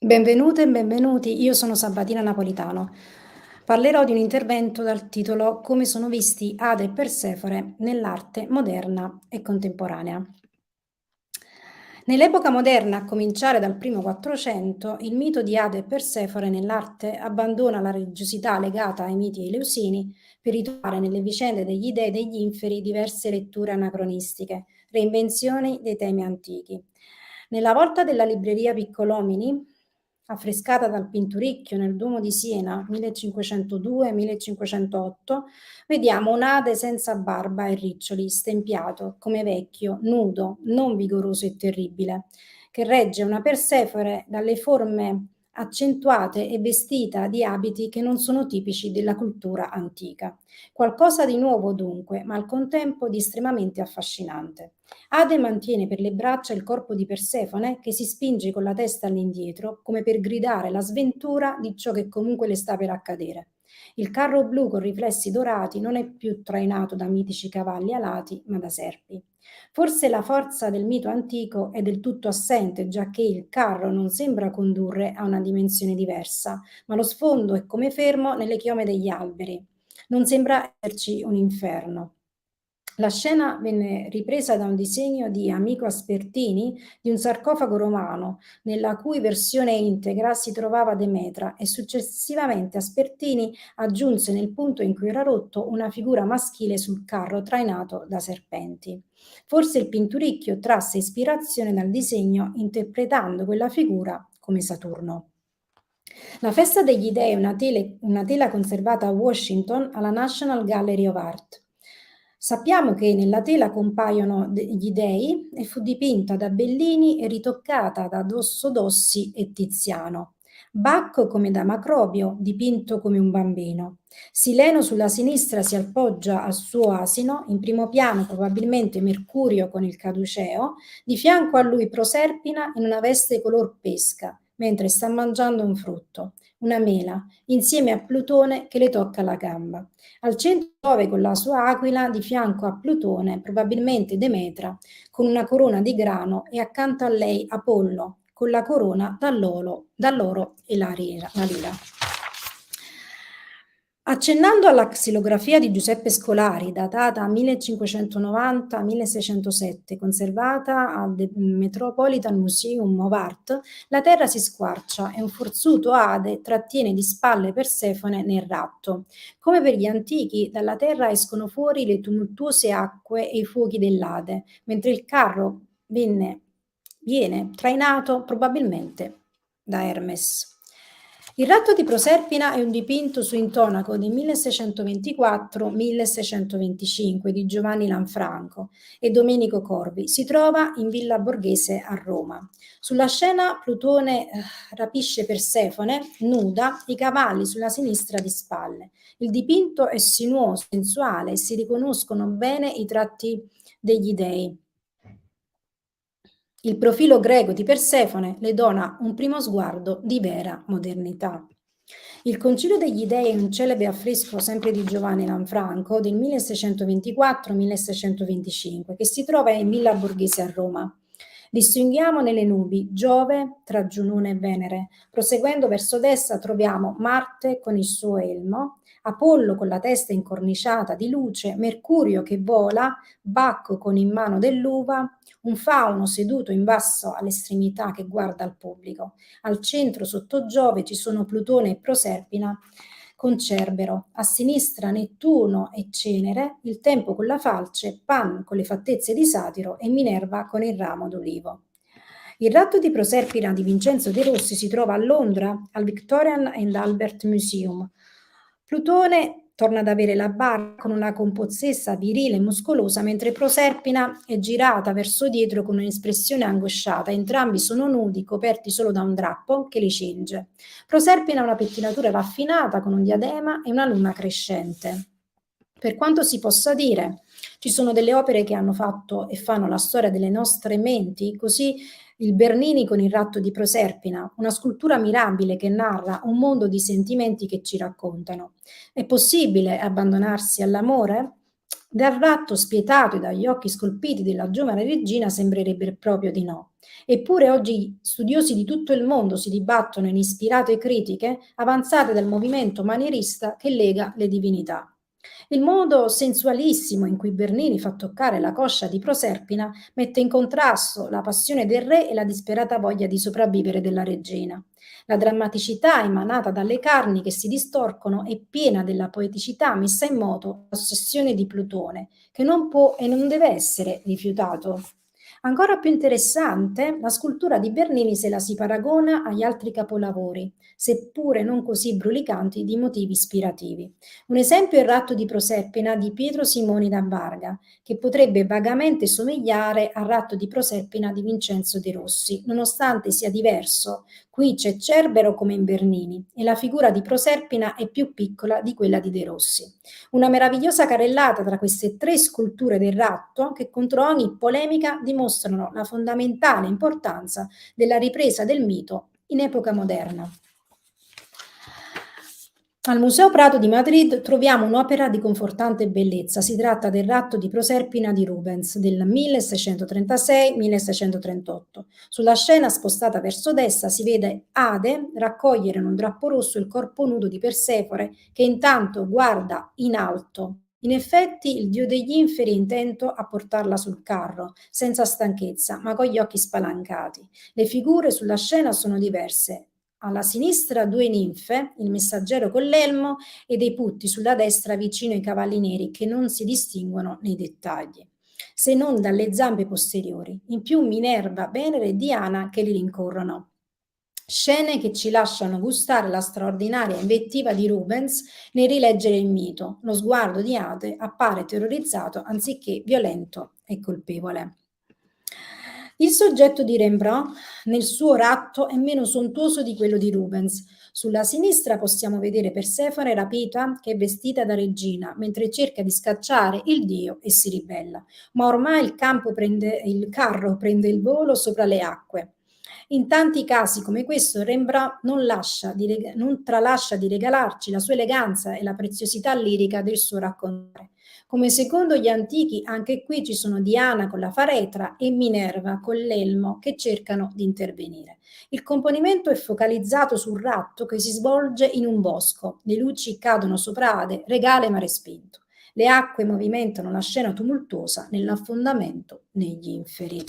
Benvenute e benvenuti, io sono Sabatina Napolitano. Parlerò di un intervento dal titolo Come sono visti Ade e Persefone nell'arte moderna e contemporanea. Nell'epoca moderna, a cominciare dal primo Quattrocento, il mito di Ade e Persefone nell'arte abbandona la religiosità legata ai miti eleusini per ritrovare nelle vicende degli dei e degli inferi diverse letture anacronistiche, reinvenzioni dei temi antichi. Nella volta della libreria Piccolomini, affrescata dal Pinturicchio nel Duomo di Siena 1502-1508, vediamo un Ade senza barba e riccioli, stempiato, come vecchio, nudo, non vigoroso e terribile, che regge una Persefone dalle forme accentuate e vestita di abiti che non sono tipici della cultura antica. Qualcosa di nuovo dunque, ma al contempo di estremamente affascinante. Ade mantiene per le braccia il corpo di Persefone che si spinge con la testa all'indietro come per gridare la sventura di ciò che comunque le sta per accadere. Il carro blu con riflessi dorati non è più trainato da mitici cavalli alati, ma da serpi. Forse la forza del mito antico è del tutto assente, giacché il carro non sembra condurre a una dimensione diversa, ma lo sfondo è come fermo nelle chiome degli alberi. Non sembra esserci un inferno. La scena venne ripresa da un disegno di Amico Aspertini di un sarcofago romano, nella cui versione integra si trovava Demetra e successivamente Aspertini aggiunse nel punto in cui era rotto una figura maschile sul carro trainato da serpenti. Forse il Pinturicchio trasse ispirazione dal disegno interpretando quella figura come Saturno. La Festa degli Dei è una tela conservata a Washington alla National Gallery of Art. Sappiamo che nella tela compaiono gli dei e fu dipinta da Bellini e ritoccata da Dosso Dossi e Tiziano. Bacco come da Macrobio, dipinto come un bambino. Sileno sulla sinistra si appoggia al suo asino, in primo piano probabilmente Mercurio con il caduceo, di fianco a lui Proserpina in una veste color pesca, mentre sta mangiando un frutto, una mela, insieme a Plutone che le tocca la gamba. Al centro Giove con la sua aquila, di fianco a Plutone, probabilmente Demetra, con una corona di grano e accanto a lei Apollo, con la corona dall'oro e la lira. Accennando alla xilografia di Giuseppe Scolari, datata 1590-1607, conservata al Metropolitan Museum of Art, la terra si squarcia e un forzuto Ade trattiene di spalle Persefone nel ratto. Come per gli antichi, dalla terra escono fuori le tumultuose acque e i fuochi dell'Ade, mentre il carro viene trainato probabilmente da Hermes. Il ratto di Proserpina è un dipinto su intonaco del 1624-1625 di Giovanni Lanfranco e Domenico Corvi. Si trova in Villa Borghese a Roma. Sulla scena Plutone rapisce Persefone, nuda, i cavalli sulla sinistra di spalle. Il dipinto è sinuoso, sensuale e si riconoscono bene i tratti degli dei. Il profilo greco di Persefone le dona un primo sguardo di vera modernità. Il Concilio degli Dei è un celebre affresco sempre di Giovanni Lanfranco del 1624-1625 che si trova in Villa Borghese a Roma. Distinguiamo nelle nubi Giove tra Giunone e Venere. Proseguendo verso destra troviamo Marte con il suo elmo, Apollo con la testa incorniciata di luce, Mercurio che vola, Bacco con in mano dell'uva, un fauno seduto in basso all'estremità che guarda al pubblico. Al centro, sotto Giove, ci sono Plutone e Proserpina con Cerbero, a sinistra Nettuno e Cenere, il Tempo con la falce, Pan con le fattezze di Satiro e Minerva con il ramo d'olivo. Il ratto di Proserpina di Vincenzo De Rossi si trova a Londra al Victorian and Albert Museum. Plutone torna ad avere la barba con una compozzessa virile e muscolosa, mentre Proserpina è girata verso dietro con un'espressione angosciata. Entrambi sono nudi, coperti solo da un drappo che li cinge. Proserpina ha una pettinatura raffinata con un diadema e una luna crescente. Per quanto si possa dire, ci sono delle opere che hanno fatto e fanno la storia delle nostre menti, così il Bernini con il ratto di Proserpina, una scultura mirabile che narra un mondo di sentimenti che ci raccontano. È possibile abbandonarsi all'amore? Dal ratto spietato e dagli occhi scolpiti della giovane regina sembrerebbe proprio di no. Eppure oggi studiosi di tutto il mondo si dibattono in ispirate critiche avanzate dal movimento manierista che lega le divinità. Il modo sensualissimo in cui Bernini fa toccare la coscia di Proserpina mette in contrasto la passione del re e la disperata voglia di sopravvivere della regina. La drammaticità emanata dalle carni che si distorcono è piena della poeticità messa in moto dall'ossessione di Plutone, che non può e non deve essere rifiutato. Ancora più interessante, la scultura di Bernini se la si paragona agli altri capolavori, seppure non così brulicanti di motivi ispirativi. Un esempio è il ratto di Proserpina di Pietro Simoni da Varga, che potrebbe vagamente somigliare al ratto di Proserpina di Vincenzo De Rossi, nonostante sia diverso. Qui c'è Cerbero come in Bernini e la figura di Proserpina è più piccola di quella di De Rossi. Una meravigliosa carrellata tra queste tre sculture del ratto che contro ogni polemica dimostrano la fondamentale importanza della ripresa del mito in epoca moderna. Al Museo Prado di Madrid troviamo un'opera di confortante bellezza. Si tratta del ratto di Proserpina di Rubens del 1636-1638. Sulla scena spostata verso destra si vede Ade raccogliere in un drappo rosso il corpo nudo di Persefone che intanto guarda in alto. In effetti il dio degli inferi è intento a portarla sul carro, senza stanchezza, ma con gli occhi spalancati. Le figure sulla scena sono diverse. Alla sinistra due ninfe, il messaggero con l'elmo e dei putti sulla destra vicino ai cavalli neri che non si distinguono nei dettagli, se non dalle zampe posteriori. In più Minerva, Venere e Diana che li rincorrono. Scene che ci lasciano gustare la straordinaria invettiva di Rubens nel rileggere il mito. Lo sguardo di Ade appare terrorizzato anziché violento e colpevole. Il soggetto di Rembrandt nel suo ratto è meno sontuoso di quello di Rubens. Sulla sinistra possiamo vedere Persefone rapita che è vestita da regina mentre cerca di scacciare il dio e si ribella. Ma ormai il carro prende il volo sopra le acque. In tanti casi come questo Rembrandt non tralascia di regalarci la sua eleganza e la preziosità lirica del suo raccontare. Come secondo gli antichi, anche qui ci sono Diana con la faretra e Minerva con l'elmo che cercano di intervenire. Il componimento è focalizzato sul ratto che si svolge in un bosco. Le luci cadono sopra Ade, regale ma respinto. Le acque movimentano la scena tumultuosa nell'affondamento negli inferi.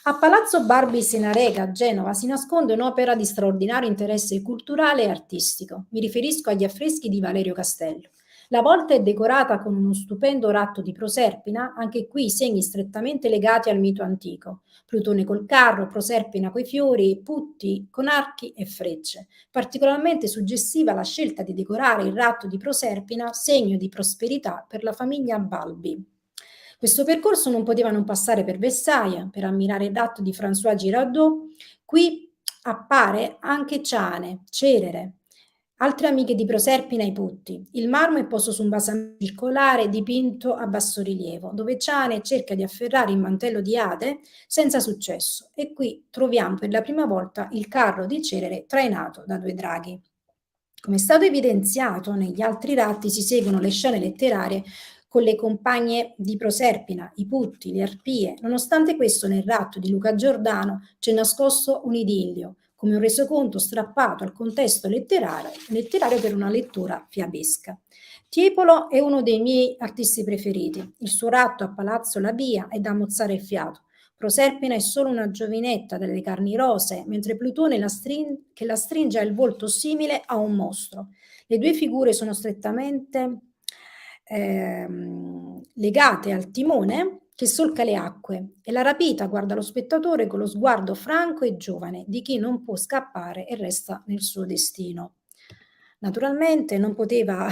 A Palazzo Barbi Senarega a Genova si nasconde un'opera di straordinario interesse culturale e artistico. Mi riferisco agli affreschi di Valerio Castello. La volta è decorata con uno stupendo ratto di Proserpina, anche qui segni strettamente legati al mito antico. Plutone col carro, Proserpina coi fiori, putti con archi e frecce. Particolarmente suggestiva la scelta di decorare il ratto di Proserpina, segno di prosperità per la famiglia Balbi. Questo percorso non poteva non passare per Versailles, per ammirare il ratto di François Girardot. Qui appare anche Ciane, Cerere, altre amiche di Proserpina e i Putti. Il marmo è posto su un basamento circolare dipinto a bassorilievo, dove Ciane cerca di afferrare il mantello di Ade senza successo. E qui troviamo per la prima volta il carro di Cerere trainato da due draghi. Come è stato evidenziato, negli altri ratti si seguono le scene letterarie con le compagne di Proserpina, i putti, le arpie. Nonostante questo, nel ratto di Luca Giordano c'è nascosto un idillio, come un resoconto strappato al contesto letterario per una lettura fiabesca. Tiepolo è uno dei miei artisti preferiti. Il suo ratto a Palazzo La Via è da mozzare il fiato. Proserpina è solo una giovinetta dalle carni rosee, mentre Plutone che la stringe ha il volto simile a un mostro. Le due figure sono strettamente legate al timone che solca le acque e la rapita guarda lo spettatore con lo sguardo franco e giovane di chi non può scappare e resta nel suo destino. Naturalmente non poteva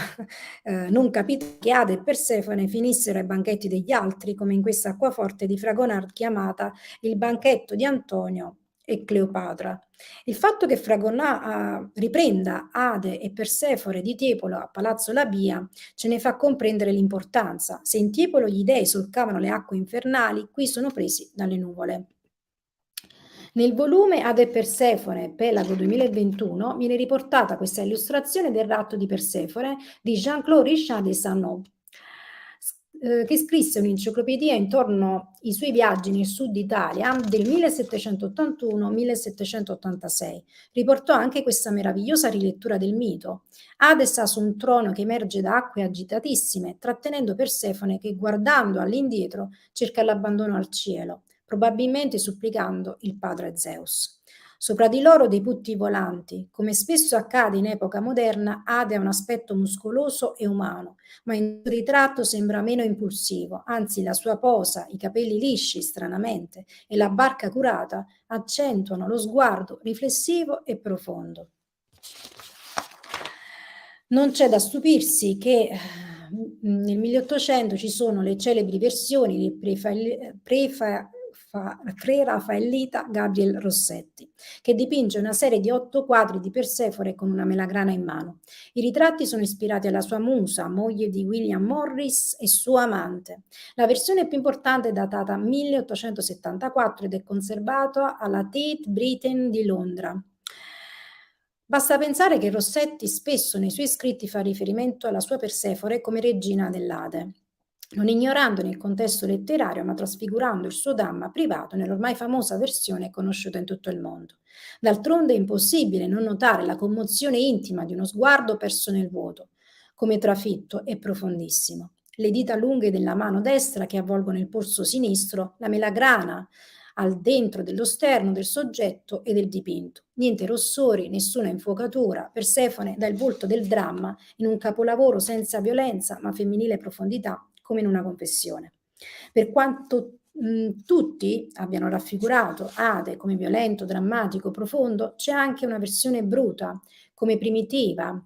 non capire che Ade e Persefone finissero ai banchetti degli altri, come in questa acquaforte di Fragonard chiamata Il banchetto di Antonio e Cleopatra. Il fatto che Fragonard riprenda Ade e Persefone di Tiepolo a Palazzo Labia ce ne fa comprendere l'importanza. Se in Tiepolo gli dei solcavano le acque infernali, qui sono presi dalle nuvole. Nel volume Ade e Persefone, Pelago 2021, viene riportata questa illustrazione del ratto di Persefone di Jean-Claude Richard de Sanot, che scrisse un'enciclopedia intorno ai suoi viaggi nel sud Italia del 1781-1786. Riportò anche questa meravigliosa rilettura del mito. Hades ha su un trono che emerge da acque agitatissime, trattenendo Persefone che, guardando all'indietro, cerca l'abbandono al cielo, probabilmente supplicando il padre Zeus. Sopra di loro dei putti volanti. Come spesso accade in epoca moderna, Ade ha un aspetto muscoloso e umano, ma in ritratto sembra meno impulsivo, anzi la sua posa, i capelli lisci stranamente e la barca curata accentuano lo sguardo riflessivo e profondo. Non c'è da stupirsi che nel 1800 ci sono le celebri versioni del pre-raffaellita Gabriel Rossetti, che dipinge una serie di 8 quadri di Persefone con una melagrana in mano. I ritratti sono ispirati alla sua musa, moglie di William Morris e suo amante. La versione più importante è datata 1874 ed è conservata alla Tate Britain di Londra. Basta pensare che Rossetti spesso nei suoi scritti fa riferimento alla sua Persefone come regina dell'Ade, non ignorandone il contesto letterario ma trasfigurando il suo dramma privato nell'ormai famosa versione conosciuta in tutto il mondo. D'altronde è impossibile non notare la commozione intima di uno sguardo perso nel vuoto, come trafitto e profondissimo. Le dita lunghe della mano destra che avvolgono il polso sinistro, la melagrana al dentro dello sterno del soggetto e del dipinto. Niente rossori, nessuna infuocatura. Persefone dà il volto del dramma in un capolavoro senza violenza ma femminile profondità, come in una confessione. Per quanto tutti abbiano raffigurato Ade come violento, drammatico, profondo, c'è anche una versione bruta, come primitiva,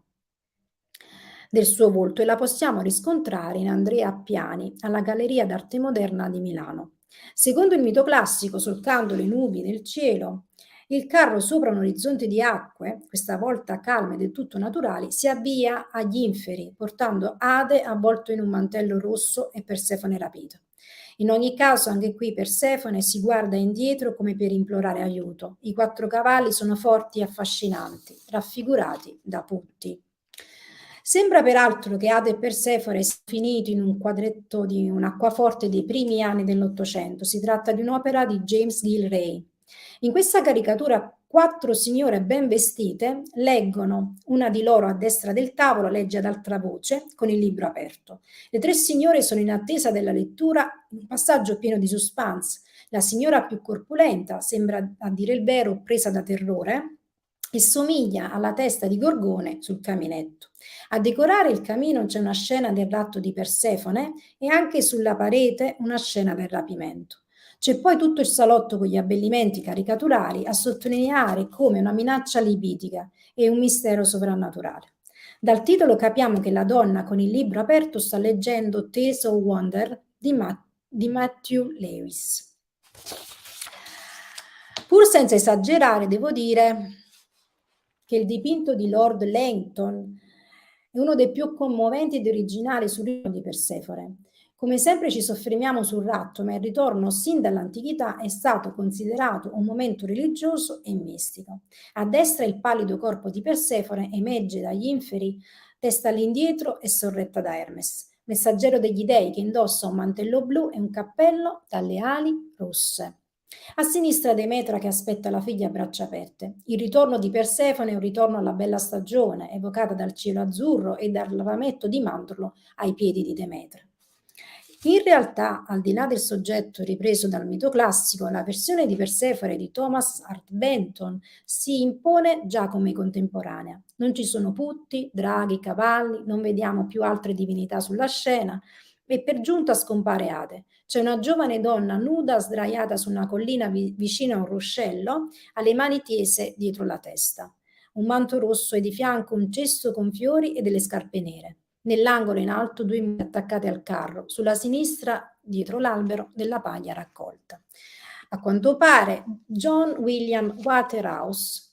del suo volto e la possiamo riscontrare in Andrea Appiani alla Galleria d'Arte Moderna di Milano. Secondo il mito classico, solcando le nubi del cielo, il carro sopra un orizzonte di acque, questa volta calme e del tutto naturali, si avvia agli inferi, portando Ade avvolto in un mantello rosso e Persefone rapito. In ogni caso, anche qui Persefone si guarda indietro come per implorare aiuto. I 4 cavalli sono forti e affascinanti, raffigurati da putti. Sembra peraltro che Ade e Persefone siano finiti in un quadretto di un acquaforte dei primi anni dell'Ottocento. Si tratta di un'opera di James Gilray. In questa caricatura 4 signore ben vestite leggono, una di loro a destra del tavolo legge ad alta voce con il libro aperto. Le 3 signore sono in attesa della lettura, in un passaggio pieno di suspense. La signora più corpulenta sembra, a dire il vero, presa da terrore e somiglia alla testa di Gorgone sul caminetto. A decorare il camino c'è una scena del ratto di Persefone e anche sulla parete una scena del rapimento. C'è poi tutto il salotto con gli abbellimenti caricaturali a sottolineare come una minaccia libidica e un mistero sovrannaturale. Dal titolo capiamo che la donna con il libro aperto sta leggendo Tales of Wonder di Matthew Lewis. Pur senza esagerare, devo dire che il dipinto di Lord Langton è uno dei più commoventi ed originali sul ritorno di Persefone. Come sempre ci soffermiamo sul ratto, ma il ritorno sin dall'antichità è stato considerato un momento religioso e mistico. A destra il pallido corpo di Persefone emerge dagli inferi, testa all'indietro e sorretta da Hermes, messaggero degli dei che indossa un mantello blu e un cappello dalle ali rosse. A sinistra Demetra che aspetta la figlia a braccia aperte. Il ritorno di Persefone è un ritorno alla bella stagione, evocata dal cielo azzurro e dal rametto di mandorlo ai piedi di Demetra. In realtà, al di là del soggetto ripreso dal mito classico, la versione di Persefone di Thomas Hart Benton si impone già come contemporanea. Non ci sono putti, draghi, cavalli, non vediamo più altre divinità sulla scena e per giunta scompare Ade. C'è una giovane donna nuda sdraiata su una collina vicino a un ruscello, alle mani tese dietro la testa. Un manto rosso e di fianco un cesto con fiori e delle scarpe nere. Nell'angolo in alto 2 mule attaccate al carro, sulla sinistra dietro l'albero della paglia raccolta. A quanto pare John William Waterhouse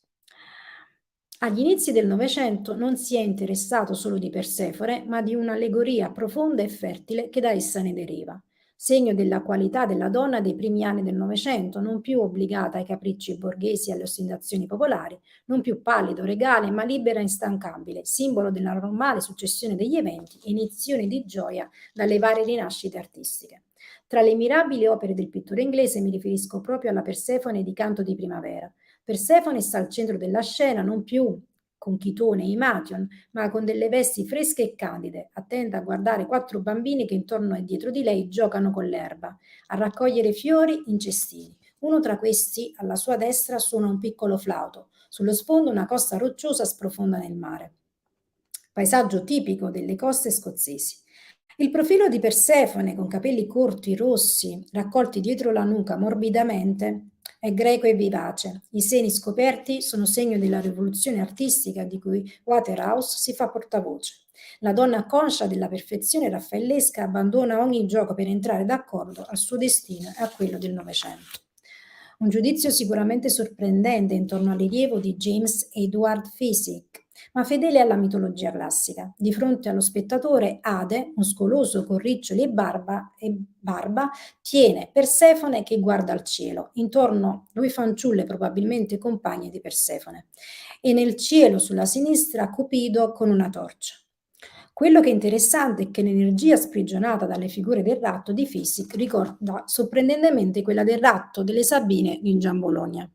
agli inizi del Novecento non si è interessato solo di Persefone, ma di un'allegoria profonda e fertile che da essa ne deriva. segno della qualità della donna dei primi anni del Novecento, non più obbligata ai capricci borghesi e alle ostentazioni popolari, non più pallido, regale, ma libera e instancabile, simbolo della normale successione degli eventi e iniezione di gioia dalle varie rinascite artistiche. Tra le mirabili opere del pittore inglese mi riferisco proprio alla Persefone di Canto di primavera. Persefone sta al centro della scena, non più con Chitone e Imation, ma con delle vesti fresche e candide, attenta a guardare 4 bambini che intorno e dietro di lei giocano con l'erba, a raccogliere fiori in cestini. Uno tra questi, alla sua destra, suona un piccolo flauto. Sullo sfondo una costa rocciosa sprofonda nel mare. Paesaggio tipico delle coste scozzesi. Il profilo di Persefone, con capelli corti, rossi, raccolti dietro la nuca morbidamente, è greco e vivace. I seni scoperti sono segno della rivoluzione artistica di cui Waterhouse si fa portavoce. La donna conscia della perfezione raffaellesca abbandona ogni gioco per entrare d'accordo al suo destino e a quello del Novecento. Un giudizio sicuramente sorprendente intorno al rilievo di James Edward Physick, ma fedele alla mitologia classica. Di fronte allo spettatore, Ade, muscoloso con riccioli e barba, tiene Persefone che guarda al cielo, intorno 2 fanciulle probabilmente compagne di Persefone, e nel cielo sulla sinistra Cupido con una torcia. Quello che è interessante è che l'energia sprigionata dalle figure del ratto di Physick ricorda sorprendentemente quella del ratto delle Sabine in Gian Bologna.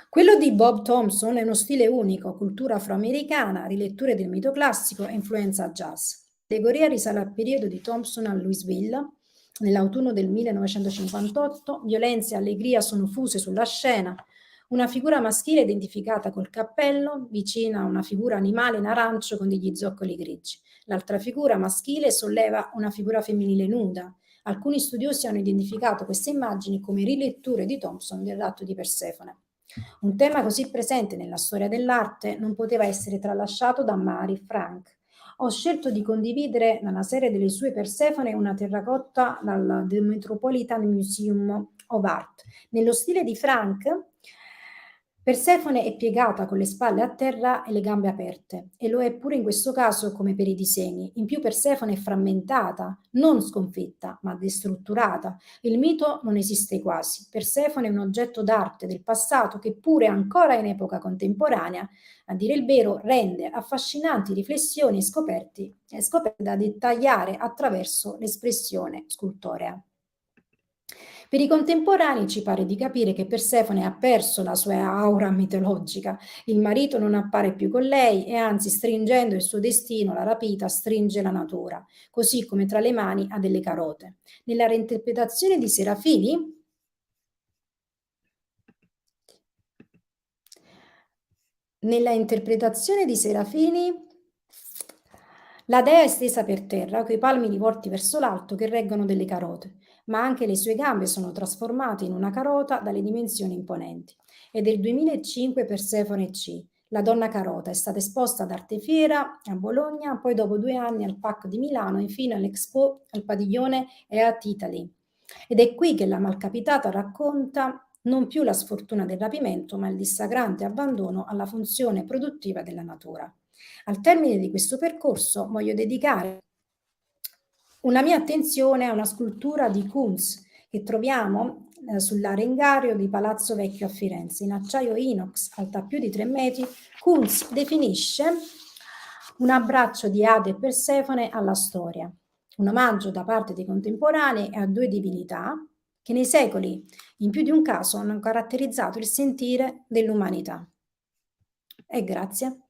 Quello di Bob Thompson è uno stile unico, cultura afroamericana, riletture del mito classico e influenza jazz. L'allegoria risale al periodo di Thompson a Louisville, nell'autunno del 1958, violenza e allegria sono fuse sulla scena, una figura maschile identificata col cappello, vicina a una figura animale in arancio con degli zoccoli grigi. L'altra figura maschile solleva una figura femminile nuda. Alcuni studiosi hanno identificato queste immagini come riletture di Thompson del ratto di Persefone. Un tema così presente nella storia dell'arte non poteva essere tralasciato da Mary Frank. Ho scelto di condividere nella serie delle sue Persefone una terracotta dal The Metropolitan Museum of Art. Nello stile di Frank, Persefone è piegata con le spalle a terra e le gambe aperte, e lo è pure in questo caso come per i disegni. In più Persefone è frammentata, non sconfitta, ma destrutturata. Il mito non esiste quasi. Persefone è un oggetto d'arte del passato che pure ancora in epoca contemporanea, a dire il vero, rende affascinanti riflessioni e scoperte da dettagliare attraverso l'espressione scultorea. Per i contemporanei ci pare di capire che Persefone ha perso la sua aura mitologica, il marito non appare più con lei e anzi stringendo il suo destino, la rapita, stringe la natura, così come tra le mani ha delle carote. Nella reinterpretazione di Serafini, la dea è stesa per terra, coi palmi rivolti verso l'alto che reggono delle carote, ma anche le sue gambe sono trasformate in una carota dalle dimensioni imponenti. È del 2005 Persefone C. La donna carota è stata esposta ad Arte Fiera a Bologna, poi dopo 2 anni al PAC di Milano, infine all'Expo al Padiglione e a Italy. Ed è qui che la malcapitata racconta non più la sfortuna del rapimento, ma il dissacrante abbandono alla funzione produttiva della natura. Al termine di questo percorso voglio dedicare una mia attenzione a una scultura di Kunz che troviamo sull'arengario di Palazzo Vecchio a Firenze. In acciaio inox, alta più di 3 metri, Kunz definisce un abbraccio di Ade e Persefone alla storia, un omaggio da parte dei contemporanei a 2 divinità che nei secoli, in più di un caso, hanno caratterizzato il sentire dell'umanità. E grazie.